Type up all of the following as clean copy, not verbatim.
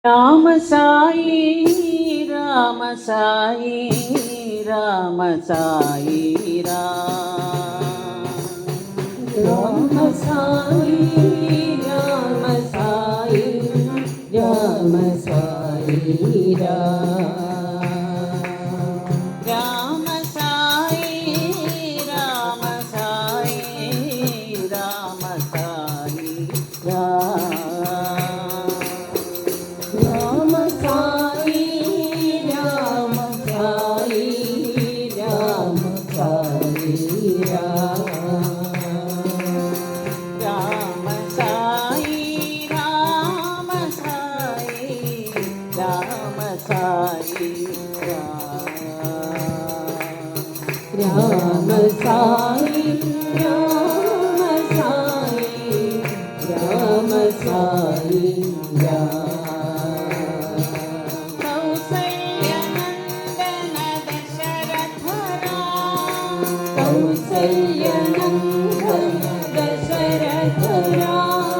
రామ సాయి రామ సాయి రామ సాయి రామ సాయి రామ సాయి రామ సాయి రామ సాయి రామ సాయి రామ సాయి రామ సాయి రామ సాయి రామ సాయి రామ సాయి రామ సాయి రామ సాయి రామ సాయి రామ సాయి రామ సాయి కౌసల్యనందన దశరథ రామ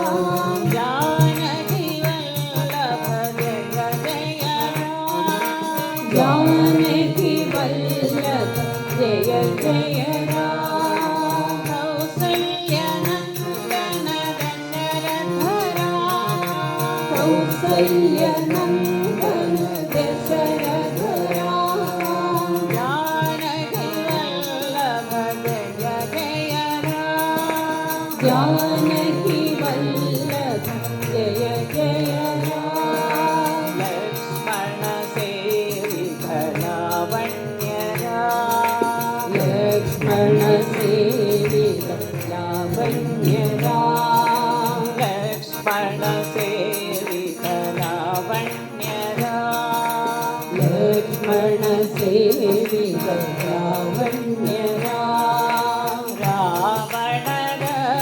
జానకి వల్లభ జయ జయ రామ జానకి వల్లభ జయ జయ రామ కౌసల్యనందన దశరథ రామ కౌసల్యనందన దశరథ రామ జానకి వల్లభ జయ జయ రామ జానకి వల్లభ జయ జయ రామ లక్ష్మణ సేవిత లావణ్య రామ లక్ష్మణ సేవిత లావణ్య రామ లక్ష్మణ సేవిత లావణ్య రామ లక్ష్మణ సేవిత లావణ్య రామ రావణ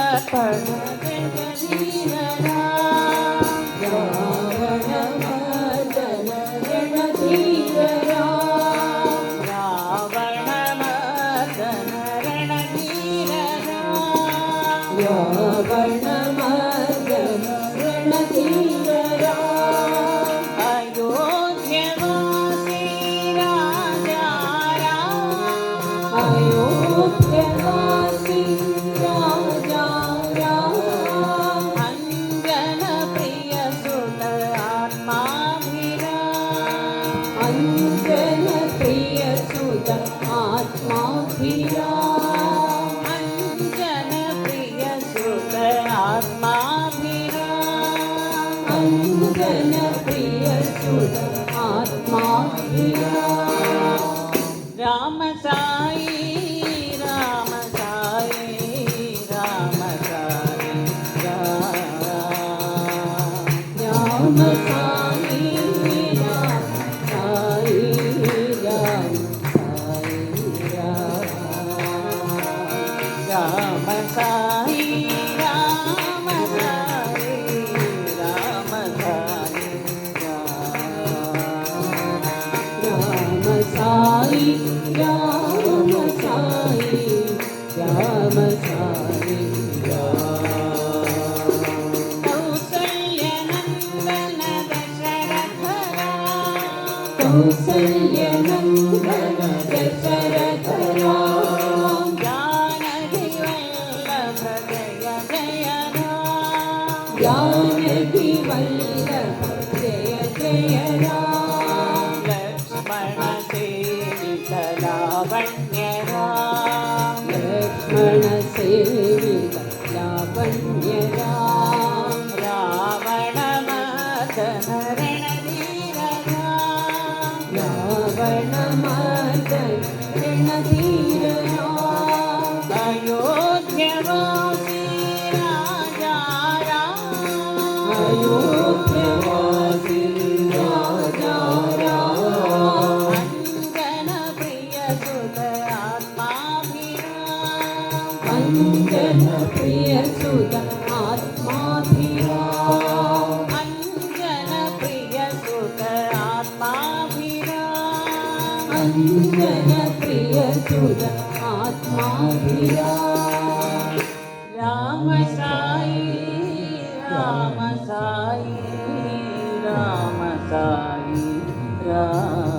రక్షణ జగదీర రామ రావణ మర్దన రణధీర రామ రావణ మర్దన రణధీర రామ రావణ మర్దన రణధీర రామ అయోధ్యవాసి రాజా రామ అయోధ్యవాసి రాజా రామ అంజన ప్రియ సుత ఆత్మాభిరామ అంజన ప్రియ సుత ఆత్మాభిరామ అంజన ప్రియ సుత ఆత్మాభిరామ అంజన ప్రియ సుత ఆత్మాభిరామ రామ సాయి రామ సాయి రామ సాయి రామ సాయి రామ సాయి రామ సాయి రామ సాయి రామ సాయి రామ సాయి రామ సాయి రామ సాయి రామ సాయి కౌసల్యనందన దశరథ రామ కౌసల్యనందన దశరథ రామ జానకి వల్లభ జయ జయ రామ జానకి వల్లభ జయ జయ రామ లక్ష్మణ సేవిత లావణ్య రామ లక్ష్మణ సేవిత లావణ్య రామ రావణ మర్దన రణధీర రామ రావణ మర్దన రణధీర రామ అయోధ్యవాసి రాజా రామ అయోధ్యవాసి రాజా రామ అంజన ప్రియ సుత ఆత్మాభిరామ అంజన ప్రియ సుత ఆత్మాభిరామ అంజన ప్రియ సుత ఆత్మాభిరామ అంజన ప్రియ సుత ఆత్మాభిరామ రామ సాయి రామ సాయి రామ సాయి రామ